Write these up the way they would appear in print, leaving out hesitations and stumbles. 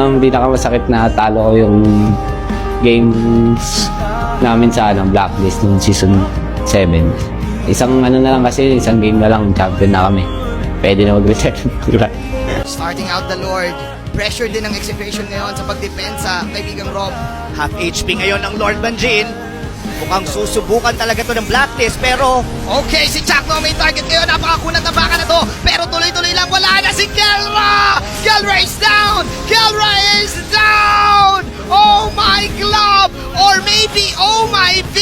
Ang pinakamasakit na talo ko yung games namin sa Blacklist noong season 7. Isang na lang kasi, isang game na lang, champion na kami. Pwede na mag-return. Starting out the Lord. Pressure din ang execution ngayon sa pagdepensa, kaibigang Rob. Half HP ngayon ng Lord Banjin. Mukhang susubukan talaga to ng Blacklist, pero Okay, si Chakno may target ngayon. Napakakunat na baka na to. Pero tuloy-tuloy lang. Wala na si Kelra! Kelra is down! Kelra is down! Oh my glove! Or maybe, oh my V!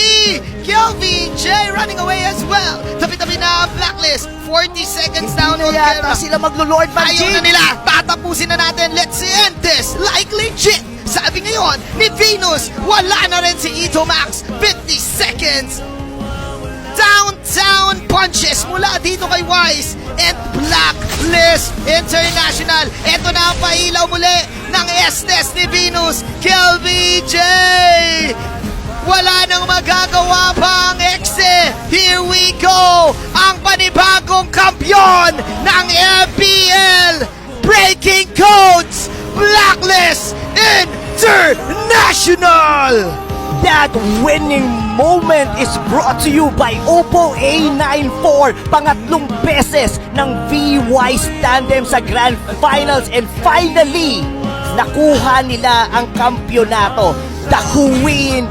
KelVJ running away as well. Tabi-tabi na Blacklist. 40 seconds down on yata Kelra. sila maglo-Lord Ayaw Banjin. na nila. Tatapusin na natin. Let's end this like legit. Sabi ngayon ni Venus, wala na rin si Ito Max. 50 seconds. Downtown punches mula dito kay Wise and Blacklist International. Ito na ang pailaw muli ng Estes ni Venus. KelVJ! Wala nang magagawa pa ang Exe. Here we go! Ang panibagong kampyon ng FPL! Breaking codes! Blacklist International! That winning moment is brought to you by Oppo A94. Pangatlong beses ng V-Wise Tandem sa Grand Finals, and finally, nakuha nila ang kampyonato. The Queen